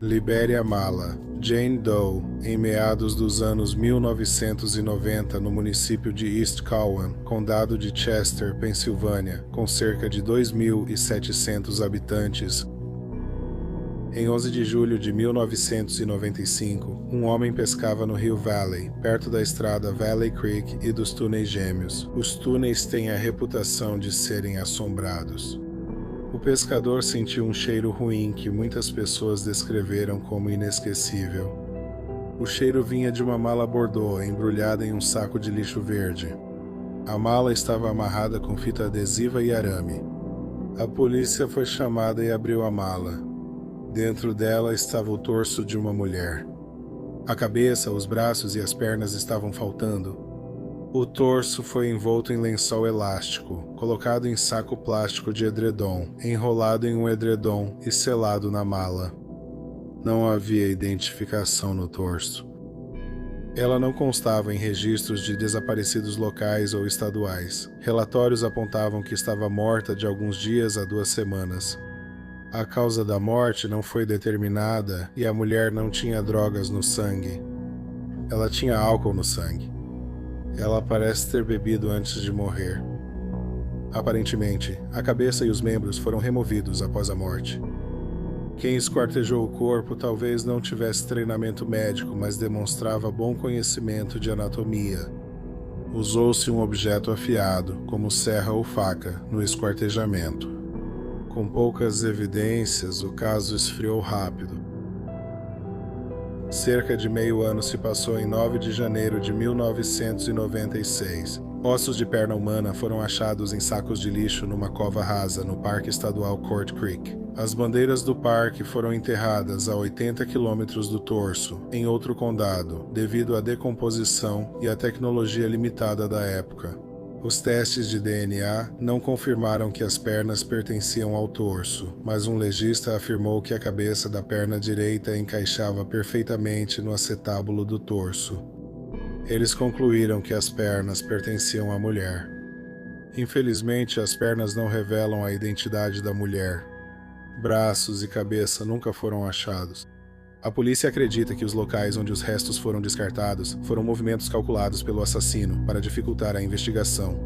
Libere a mala. Jane Doe, em meados dos anos 1990, no município de East Cowan, condado de Chester, Pensilvânia, com cerca de 2.700 habitantes. Em 11 de julho de 1995, um homem pescava no rio Valley, perto da estrada Valley Creek e dos túneis gêmeos. Os túneis têm a reputação de serem assombrados. O pescador sentiu um cheiro ruim que muitas pessoas descreveram como inesquecível. O cheiro vinha de uma mala bordô embrulhada em um saco de lixo verde. A mala estava amarrada com fita adesiva e arame. A polícia foi chamada e abriu a mala. Dentro dela estava o torso de uma mulher. A cabeça, os braços e as pernas estavam faltando. O torso foi envolto em lençol elástico, colocado em saco plástico de edredom, enrolado em um edredom e selado na mala. Não havia identificação no torso. Ela não constava em registros de desaparecidos locais ou estaduais. Relatórios apontavam que estava morta de alguns dias a 2 semanas. A causa da morte não foi determinada e a mulher não tinha drogas no sangue. Ela tinha álcool no sangue. Ela parece ter bebido antes de morrer. Aparentemente, a cabeça e os membros foram removidos após a morte. Quem esquartejou o corpo talvez não tivesse treinamento médico, mas demonstrava bom conhecimento de anatomia. Usou-se um objeto afiado, como serra ou faca, no esquartejamento. Com poucas evidências, o caso esfriou rápido. Cerca de meio ano se passou em 9 de janeiro de 1996. Ossos de perna humana foram achados em sacos de lixo numa cova rasa no Parque Estadual Court Creek. As bandeiras do parque foram enterradas a 80 quilômetros do torso, em outro condado, devido à decomposição e à tecnologia limitada da época. Os testes de DNA não confirmaram que as pernas pertenciam ao torso, mas um legista afirmou que a cabeça da perna direita encaixava perfeitamente no acetábulo do torso. Eles concluíram que as pernas pertenciam à mulher. Infelizmente, as pernas não revelam a identidade da mulher. Braços e cabeça nunca foram achados. A polícia acredita que os locais onde os restos foram descartados foram movimentos calculados pelo assassino para dificultar a investigação.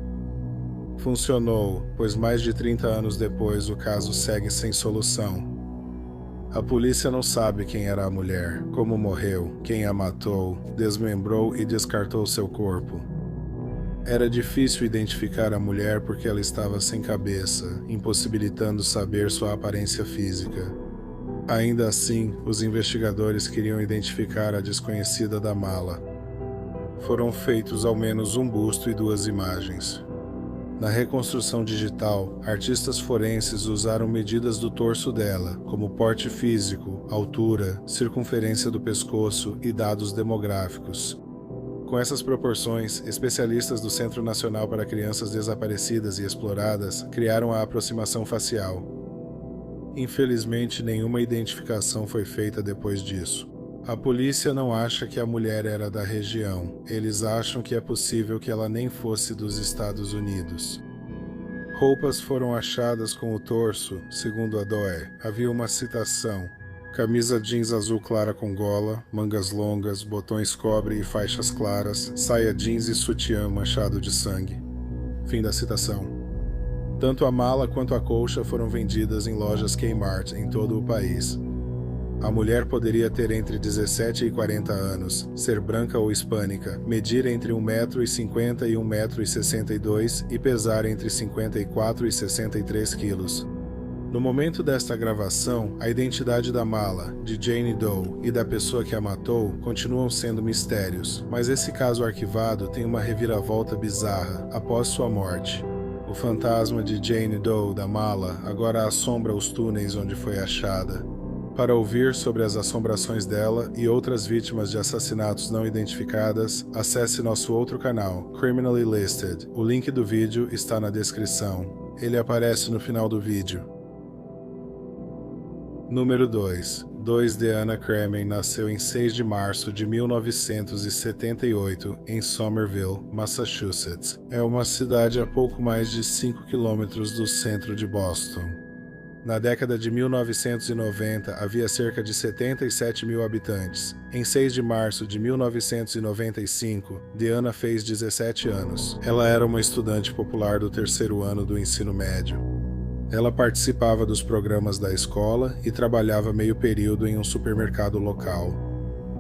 Funcionou, pois mais de 30 anos depois o caso segue sem solução. A polícia não sabe quem era a mulher, como morreu, quem a matou, desmembrou e descartou seu corpo. Era difícil identificar a mulher porque ela estava sem cabeça, impossibilitando saber sua aparência física. Ainda assim, os investigadores queriam identificar a desconhecida da mala. Foram feitos ao menos um busto e 2 imagens. Na reconstrução digital, artistas forenses usaram medidas do torso dela, como porte físico, altura, circunferência do pescoço e dados demográficos. Com essas proporções, especialistas do Centro Nacional para Crianças Desaparecidas e Exploradas criaram a aproximação facial. Infelizmente, nenhuma identificação foi feita depois disso. A polícia não acha que a mulher era da região. Eles acham que é possível que ela nem fosse dos Estados Unidos. Roupas foram achadas com o torso, segundo a Doe. Havia uma citação: camisa jeans azul clara com gola, mangas longas, botões cobre e faixas claras, saia jeans e sutiã manchado de sangue. Fim da citação. Tanto a mala quanto a colcha foram vendidas em lojas Kmart em todo o país. A mulher poderia ter entre 17 e 40 anos, ser branca ou hispânica, medir entre 1,50 m e 1,62 m e pesar entre 54 e 63 quilos. No momento desta gravação, a identidade da mala, de Jane Doe e da pessoa que a matou continuam sendo mistérios, mas esse caso arquivado tem uma reviravolta bizarra após sua morte. O fantasma de Jane Doe da mala agora assombra os túneis onde foi achada. Para ouvir sobre as assombrações dela e outras vítimas de assassinatos não identificadas, acesse nosso outro canal, Criminally Listed. O link do vídeo está na descrição. Ele aparece no final do vídeo. Número 2. Deanna Kremen nasceu em 6 de março de 1978 em Somerville, Massachusetts. É uma cidade a pouco mais de 5 quilômetros do centro de Boston. Na década de 1990, havia cerca de 77 mil habitantes. Em 6 de março de 1995, Diana fez 17 anos. Ela era uma estudante popular do terceiro ano do ensino médio. Ela participava dos programas da escola e trabalhava meio período em um supermercado local.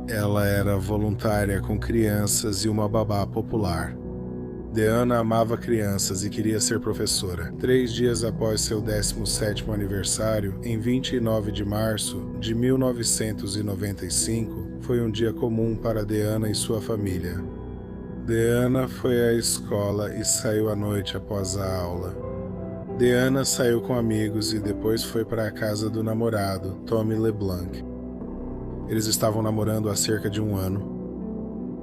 Ela era voluntária com crianças e uma babá popular. Diana amava crianças e queria ser professora. 3 dias após seu 17º aniversário, em 29 de março de 1995, foi um dia comum para Diana e sua família. Diana foi à escola e saiu à noite após a aula. Diana saiu com amigos e depois foi para a casa do namorado, Tommy LeBlanc. Eles estavam namorando há cerca de um ano.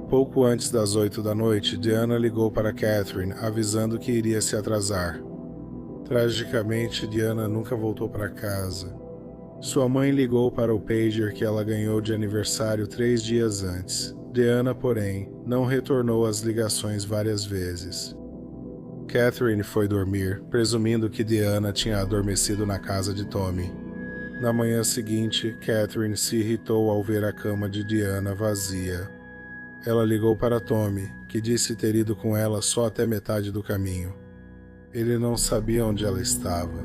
Pouco antes das 8 da noite, Diana ligou para Catherine, avisando que iria se atrasar. Tragicamente, Diana nunca voltou para casa. Sua mãe ligou para o pager que ela ganhou de aniversário 3 dias antes. Diana, porém, não retornou às ligações várias vezes. Catherine foi dormir, presumindo que Diana tinha adormecido na casa de Tommy. Na manhã seguinte, Catherine se irritou ao ver a cama de Diana vazia. Ela ligou para Tommy, que disse ter ido com ela só até metade do caminho. Ele não sabia onde ela estava.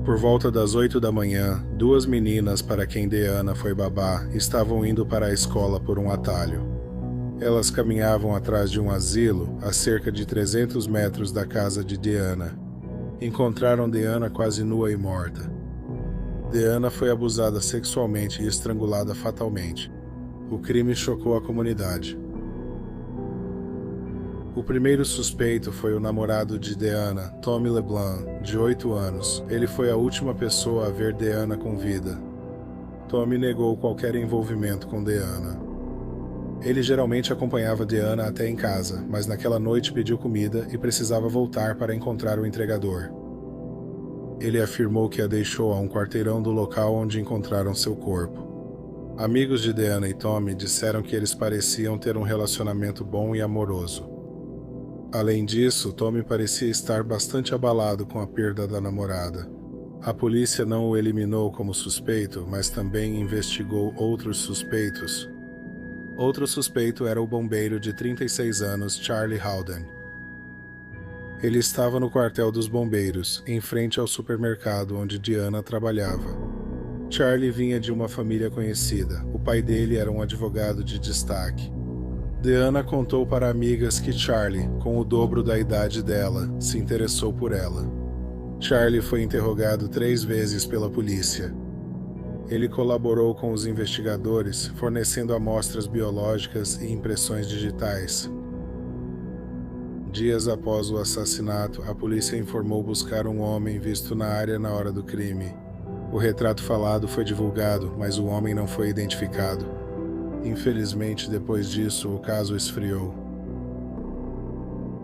Por volta das 8 da manhã, 2 meninas para quem Diana foi babá estavam indo para a escola por um atalho. Elas caminhavam atrás de um asilo, a cerca de 300 metros da casa de Diana. Encontraram Diana quase nua e morta. Diana foi abusada sexualmente e estrangulada fatalmente. O crime chocou a comunidade. O primeiro suspeito foi o namorado de Diana, Tommy LeBlanc, de 8 anos. Ele foi a última pessoa a ver Diana com vida. Tommy negou qualquer envolvimento com Diana. Ele geralmente acompanhava Diana até em casa, mas naquela noite pediu comida e precisava voltar para encontrar o entregador. Ele afirmou que a deixou a um quarteirão do local onde encontraram seu corpo. Amigos de Diana e Tommy disseram que eles pareciam ter um relacionamento bom e amoroso. Além disso, Tommy parecia estar bastante abalado com a perda da namorada. A polícia não o eliminou como suspeito, mas também investigou outros suspeitos. Outro suspeito era o bombeiro de 36 anos, Charlie Howden. Ele estava no quartel dos bombeiros, em frente ao supermercado onde Diana trabalhava. Charlie vinha de uma família conhecida. O pai dele era um advogado de destaque. Diana contou para amigas que Charlie, com o dobro da idade dela, se interessou por ela. Charlie foi interrogado 3 vezes pela polícia. Ele colaborou com os investigadores, fornecendo amostras biológicas e impressões digitais. Dias após o assassinato, a polícia informou buscar um homem visto na área na hora do crime. O retrato falado foi divulgado, mas o homem não foi identificado. Infelizmente, depois disso, o caso esfriou.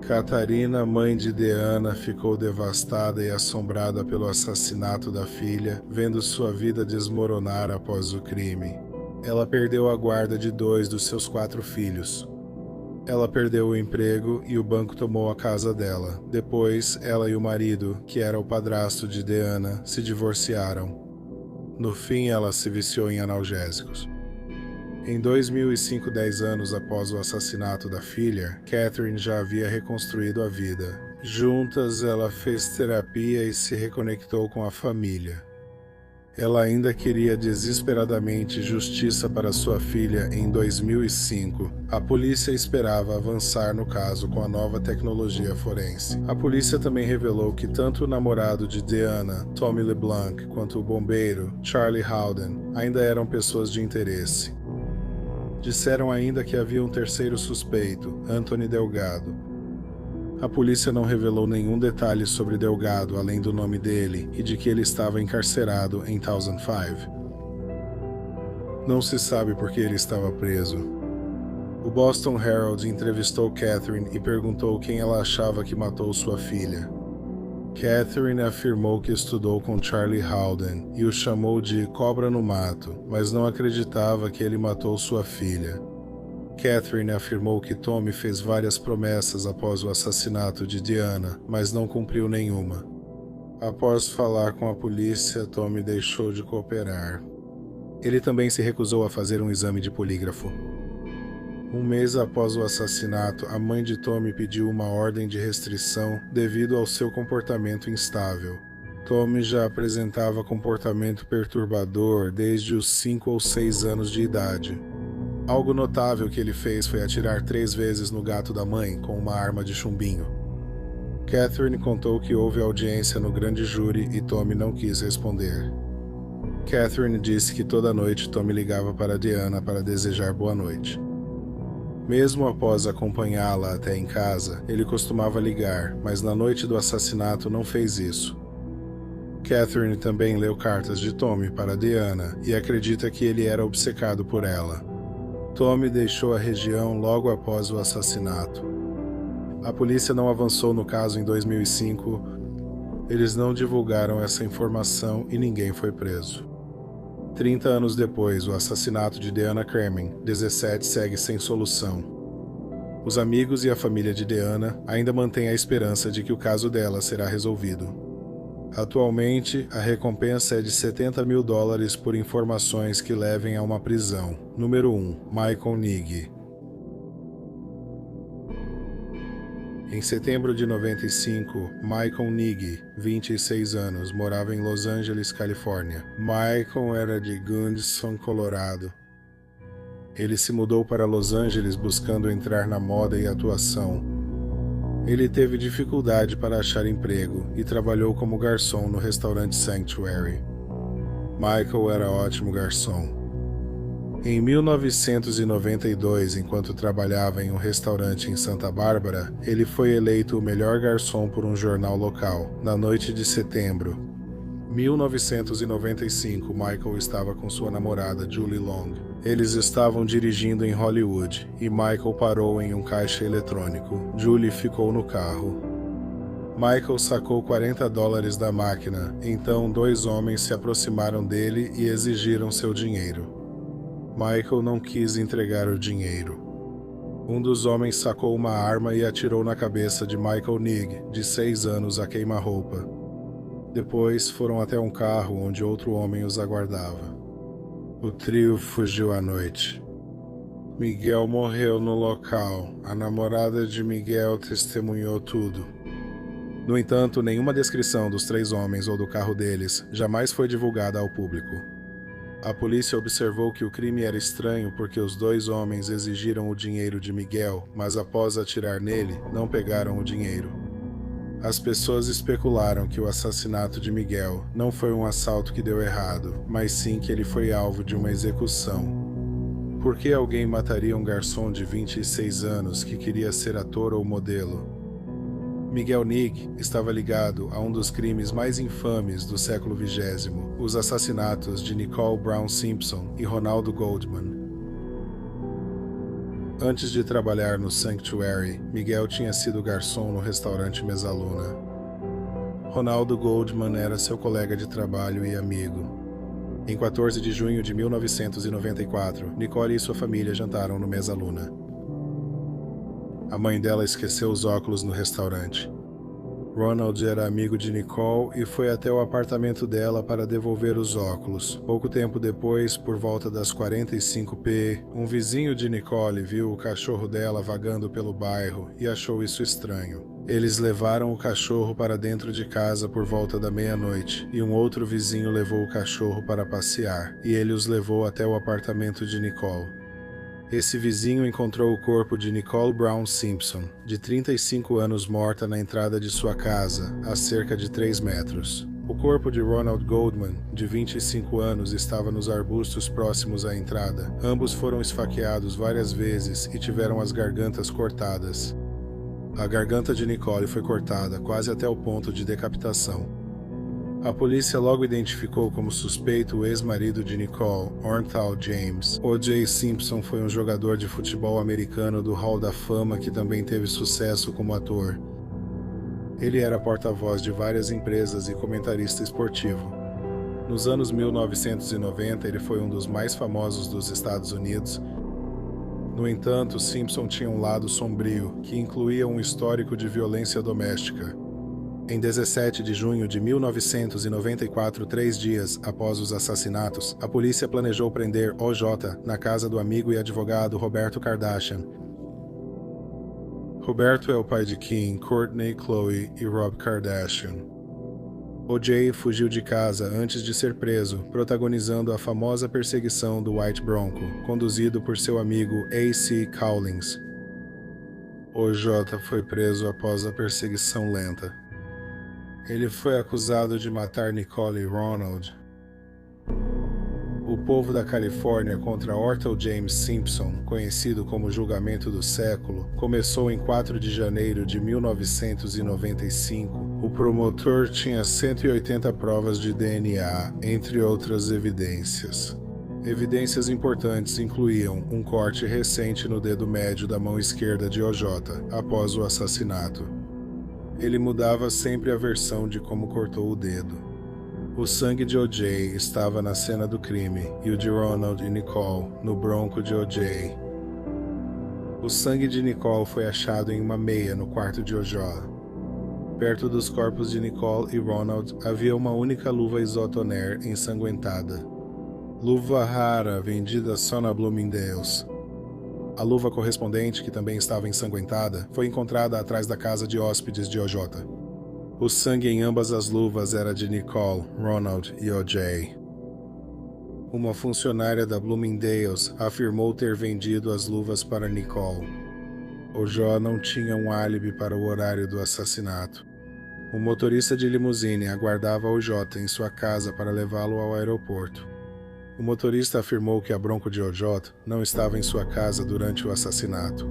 Catarina, mãe de Diana, ficou devastada e assombrada pelo assassinato da filha, vendo sua vida desmoronar após o crime. Ela perdeu a guarda de 2 dos seus 4 filhos. Ela perdeu o emprego e o banco tomou a casa dela. Depois, ela e o marido, que era o padrasto de Diana, se divorciaram. No fim, ela se viciou em analgésicos. Em 2005, 10 anos após o assassinato da filha, Catherine já havia reconstruído a vida. Juntas, ela fez terapia e se reconectou com a família. Ela ainda queria desesperadamente justiça para sua filha em 2005. A polícia esperava avançar no caso com a nova tecnologia forense. A polícia também revelou que tanto o namorado de Diana, Tommy LeBlanc, quanto o bombeiro, Charlie Howden, ainda eram pessoas de interesse. Disseram ainda que havia um terceiro suspeito, Anthony Delgado. A polícia não revelou nenhum detalhe sobre Delgado além do nome dele e de que ele estava encarcerado em Thousand Five. Não se sabe por que ele estava preso. O Boston Herald entrevistou Catherine e perguntou quem ela achava que matou sua filha. Catherine afirmou que estudou com Charlie Howden e o chamou de cobra no mato, mas não acreditava que ele matou sua filha. Catherine afirmou que Tommy fez várias promessas após o assassinato de Diana, mas não cumpriu nenhuma. Após falar com a polícia, Tommy deixou de cooperar. Ele também se recusou a fazer um exame de polígrafo. Um mês após o assassinato, a mãe de Tommy pediu uma ordem de restrição devido ao seu comportamento instável. Tommy já apresentava comportamento perturbador desde os 5 ou 6 anos de idade. Algo notável que ele fez foi atirar 3 vezes no gato da mãe com uma arma de chumbinho. Catherine contou que houve audiência no grande júri e Tommy não quis responder. Catherine disse que toda noite Tommy ligava para Diana para desejar boa noite. Mesmo após acompanhá-la até em casa, ele costumava ligar, mas na noite do assassinato não fez isso. Catherine também leu cartas de Tommy para Diana e acredita que ele era obcecado por ela. Tommy deixou a região logo após o assassinato. A polícia não avançou no caso em 2005. Eles não divulgaram essa informação e ninguém foi preso. 30 anos depois, o assassinato de Diana Kremen, 17, segue sem solução. Os amigos e a família de Diana ainda mantêm a esperança de que o caso dela será resolvido. Atualmente, a recompensa é de $70 mil por informações que levem a uma prisão. Número 1. Michael Nigg. Em setembro de 95, Michael Nigg, 26 anos, morava em Los Angeles, Califórnia. Michael era de Gunderson, Colorado. Ele se mudou para Los Angeles buscando entrar na moda e atuação. Ele teve dificuldade para achar emprego e trabalhou como garçom no restaurante Sanctuary. Michael era ótimo garçom. Em 1992, enquanto trabalhava em um restaurante em Santa Bárbara, ele foi eleito o melhor garçom por um jornal local, na noite de setembro. 1995, Michael estava com sua namorada, Julie Long. Eles estavam dirigindo em Hollywood, e Michael parou em um caixa eletrônico. Julie ficou no carro. Michael sacou $40 da máquina, então 2 homens se aproximaram dele e exigiram seu dinheiro. Michael não quis entregar o dinheiro. Um dos homens sacou uma arma e atirou na cabeça de Michael Nigg, de 6 anos, a queima-roupa. Depois foram até um carro onde outro homem os aguardava. O trio fugiu à noite. Miguel morreu no local. A namorada de Miguel testemunhou tudo. No entanto, nenhuma descrição dos 3 homens ou do carro deles jamais foi divulgada ao público. A polícia observou que o crime era estranho porque os 2 homens exigiram o dinheiro de Miguel, mas após atirar nele, não pegaram o dinheiro. As pessoas especularam que o assassinato de Miguel não foi um assalto que deu errado, mas sim que ele foi alvo de uma execução. Por que alguém mataria um garçom de 26 anos que queria ser ator ou modelo? Miguel Nigg estava ligado a um dos crimes mais infames do século XX, os assassinatos de Nicole Brown Simpson e Ronaldo Goldman. Antes de trabalhar no Sanctuary, Miguel tinha sido garçom no restaurante Mesaluna. Ronaldo Goldman era seu colega de trabalho e amigo. Em 14 de junho de 1994, Nicole e sua família jantaram no Mesaluna. A mãe dela esqueceu os óculos no restaurante. Ronald era amigo de Nicole e foi até o apartamento dela para devolver os óculos. Pouco tempo depois, por volta das 45 p, um vizinho de Nicole viu o cachorro dela vagando pelo bairro e achou isso estranho. Eles levaram o cachorro para dentro de casa por volta da meia-noite e um outro vizinho levou o cachorro para passear e ele os levou até o apartamento de Nicole. Esse vizinho encontrou o corpo de Nicole Brown Simpson, de 35 anos, morta na entrada de sua casa, a cerca de 3 metros. O corpo de Ronald Goldman, de 25 anos, estava nos arbustos próximos à entrada. Ambos foram esfaqueados várias vezes e tiveram as gargantas cortadas. A garganta de Nicole foi cortada quase até o ponto de decapitação. A polícia logo identificou como suspeito o ex-marido de Nicole, Orenthal James. O.J. Simpson foi um jogador de futebol americano do Hall da Fama que também teve sucesso como ator. Ele era porta-voz de várias empresas e comentarista esportivo. Nos anos 1990, ele foi um dos mais famosos dos Estados Unidos. No entanto, Simpson tinha um lado sombrio, que incluía um histórico de violência doméstica. Em 17 de junho de 1994, 3 dias após os assassinatos, a polícia planejou prender O.J. na casa do amigo e advogado Roberto Kardashian. Roberto é o pai de Kim, Kourtney, Khloe e Rob Kardashian. O.J. fugiu de casa antes de ser preso, protagonizando a famosa perseguição do White Bronco, conduzido por seu amigo A.C. Cowlings. O.J. foi preso após a perseguição lenta. Ele foi acusado de matar Nicole e Ronald. O povo da Califórnia contra Ortal James Simpson, conhecido como julgamento do século, começou em 4 de janeiro de 1995. O promotor tinha 180 provas de DNA, entre outras evidências. Evidências importantes incluíam um corte recente no dedo médio da mão esquerda de O.J. após o assassinato. Ele mudava sempre a versão de como cortou o dedo. O sangue de O.J. estava na cena do crime e o de Ronald e Nicole no bronco de O.J. O sangue de Nicole foi achado em uma meia no quarto de O.J. Perto dos corpos de Nicole e Ronald havia uma única luva Isotoner ensanguentada. Luva rara vendida só na Bloomingdale's. A luva correspondente, que também estava ensanguentada, foi encontrada atrás da casa de hóspedes de O.J. O sangue em ambas as luvas era de Nicole, Ronald e O.J. Uma funcionária da Bloomingdale's afirmou ter vendido as luvas para Nicole. O.J. não tinha um álibi para o horário do assassinato. O motorista de limusine aguardava O.J. em sua casa para levá-lo ao aeroporto. O motorista afirmou que a Bronco de O.J. não estava em sua casa durante o assassinato.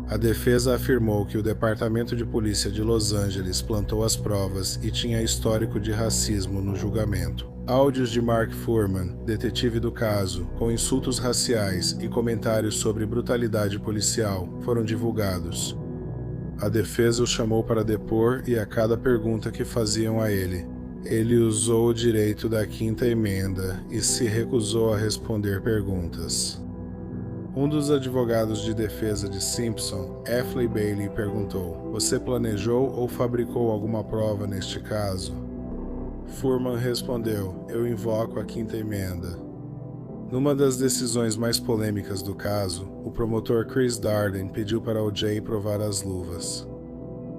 A defesa afirmou que o Departamento de Polícia de Los Angeles plantou as provas e tinha histórico de racismo no julgamento. Áudios de Mark Fuhrman, detetive do caso, com insultos raciais e comentários sobre brutalidade policial, foram divulgados. A defesa o chamou para depor e a cada pergunta que faziam a ele, ele usou o direito da quinta emenda e se recusou a responder perguntas. Um dos advogados de defesa de Simpson, Ashley Bailey, perguntou: "Você planejou ou fabricou alguma prova neste caso?" Fuhrman respondeu: "Eu invoco a quinta emenda." Numa das decisões mais polêmicas do caso, o promotor Chris Darden pediu para O.J. provar as luvas.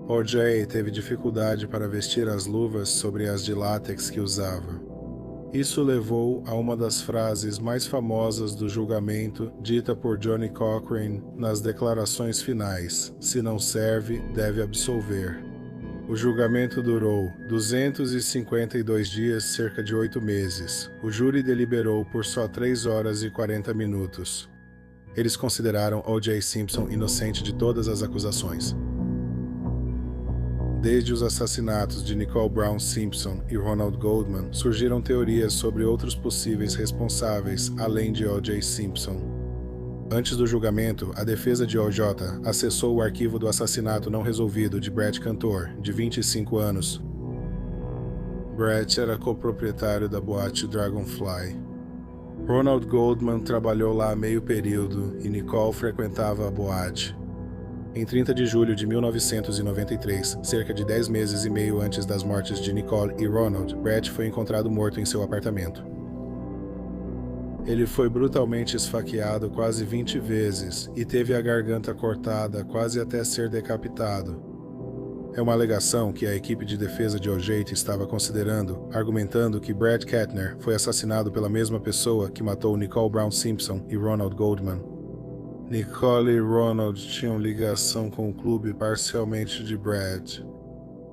O.J. teve dificuldade para vestir as luvas sobre as de látex que usava. Isso levou a uma das frases mais famosas do julgamento, dita por Johnny Cochran nas declarações finais: "Se não serve, deve absolver." O julgamento durou 252 dias, cerca de 8 meses. O júri deliberou por só 3 horas e 40 minutos. Eles consideraram O.J. Simpson inocente de todas as acusações. Desde os assassinatos de Nicole Brown Simpson e Ronald Goldman, surgiram teorias sobre outros possíveis responsáveis, além de O.J. Simpson. Antes do julgamento, a defesa de O.J. acessou o arquivo do assassinato não resolvido de Brett Cantor, de 25 anos. Brett era coproprietário da boate Dragonfly. Ronald Goldman trabalhou lá a meio período e Nicole frequentava a boate. Em 30 de julho de 1993, cerca de 10 meses e meio antes das mortes de Nicole e Ronald, Brett foi encontrado morto em seu apartamento. Ele foi brutalmente esfaqueado quase 20 vezes e teve a garganta cortada quase até ser decapitado. É uma alegação que a equipe de defesa de O.J. estava considerando, argumentando que Brett Kettner foi assassinado pela mesma pessoa que matou Nicole Brown Simpson e Ronald Goldman. Nicole e Ronald tinham ligação com o clube parcialmente de Brett.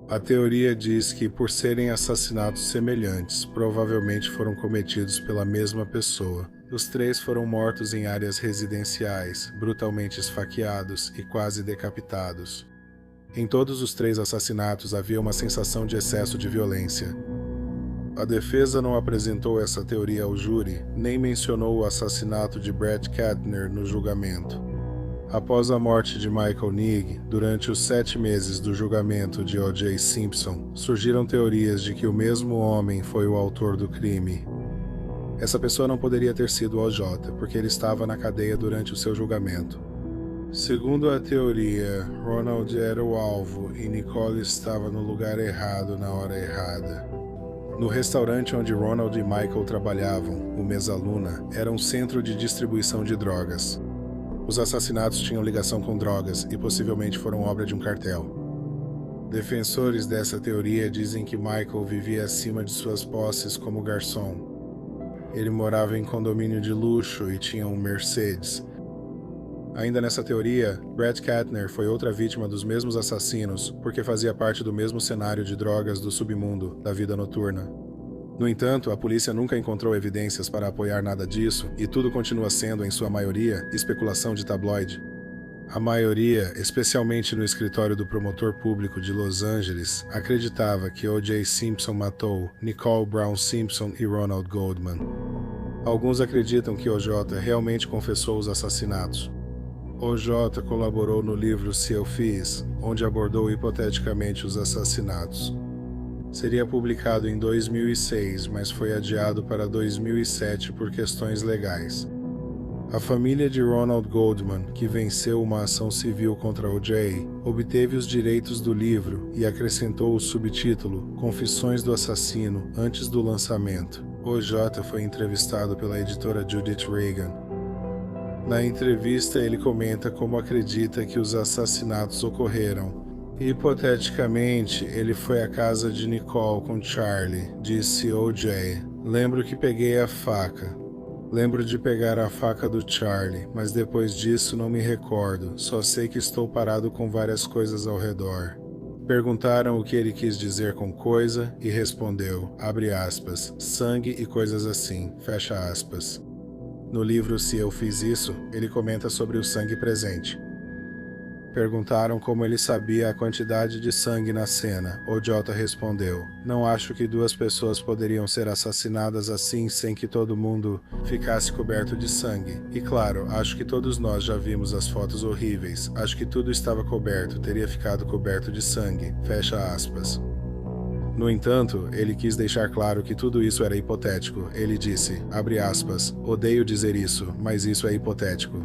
A teoria diz que, por serem assassinatos semelhantes, provavelmente foram cometidos pela mesma pessoa. Os 3 foram mortos em áreas residenciais, brutalmente esfaqueados e quase decapitados. Em todos os 3 assassinatos havia uma sensação de excesso de violência. A defesa não apresentou essa teoria ao júri, nem mencionou o assassinato de Brett Kettner no julgamento. Após a morte de Michael Nigg, durante os 7 meses do julgamento de O.J. Simpson, surgiram teorias de que o mesmo homem foi o autor do crime. Essa pessoa não poderia ter sido O.J., porque ele estava na cadeia durante o seu julgamento. Segundo a teoria, Ronald era o alvo e Nicole estava no lugar errado na hora errada. No restaurante onde Ronald e Michael trabalhavam, o Mesaluna era um centro de distribuição de drogas. Os assassinatos tinham ligação com drogas e possivelmente foram obra de um cartel. Defensores dessa teoria dizem que Michael vivia acima de suas posses como garçom. Ele morava em condomínio de luxo e tinha um Mercedes. Ainda nessa teoria, Brett Katner foi outra vítima dos mesmos assassinos porque fazia parte do mesmo cenário de drogas do submundo, da vida noturna. No entanto, a polícia nunca encontrou evidências para apoiar nada disso e tudo continua sendo, em sua maioria, especulação de tabloide. A maioria, especialmente no escritório do promotor público de Los Angeles, acreditava que O.J. Simpson matou Nicole Brown Simpson e Ronald Goldman. Alguns acreditam que O.J. realmente confessou os assassinatos. O.J. colaborou no livro Se Eu Fiz, onde abordou hipoteticamente os assassinatos. Seria publicado em 2006, mas foi adiado para 2007 por questões legais. A família de Ronald Goldman, que venceu uma ação civil contra O.J., obteve os direitos do livro e acrescentou o subtítulo Confissões do Assassino antes do lançamento. O.J. foi entrevistado pela editora Judith Reagan. Na entrevista, ele comenta como acredita que os assassinatos ocorreram. Hipoteticamente, ele foi à casa de Nicole com Charlie, disse O.J. Lembro que peguei a faca. Lembro de pegar a faca do Charlie, mas depois disso não me recordo, só sei que estou parado com várias coisas ao redor. Perguntaram o que ele quis dizer com coisa e respondeu, abre aspas, sangue e coisas assim, fecha aspas. No livro Se Eu Fiz Isso, ele comenta sobre o sangue presente. Perguntaram como ele sabia a quantidade de sangue na cena. O.J. respondeu, não acho que duas pessoas poderiam ser assassinadas assim sem que todo mundo ficasse coberto de sangue. E claro, acho que todos nós já vimos as fotos horríveis. Acho que tudo estava coberto, teria ficado coberto de sangue. Fecha aspas. No entanto, ele quis deixar claro que tudo isso era hipotético. Ele disse, abre aspas, odeio dizer isso, mas isso é hipotético.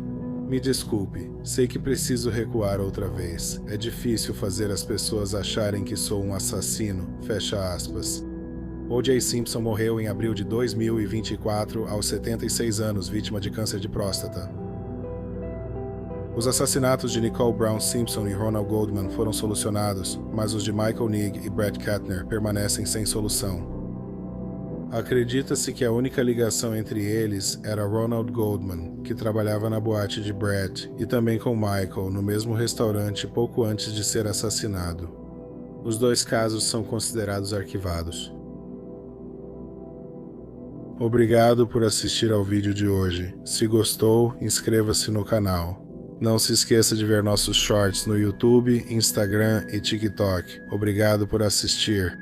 Me desculpe, sei que preciso recuar outra vez. É difícil fazer as pessoas acharem que sou um assassino, fecha aspas. O.J. Simpson morreu em abril de 2024, aos 76 anos, vítima de câncer de próstata. Os assassinatos de Nicole Brown Simpson e Ronald Goldman foram solucionados, mas os de Michael Nigg e Brett Katner permanecem sem solução. Acredita-se que a única ligação entre eles era Ronald Goldman, que trabalhava na boate de Brett, e também com Michael, no mesmo restaurante pouco antes de ser assassinado. Os dois casos são considerados arquivados. Obrigado por assistir ao vídeo de hoje. Se gostou, inscreva-se no canal. Não se esqueça de ver nossos shorts no YouTube, Instagram e TikTok. Obrigado por assistir.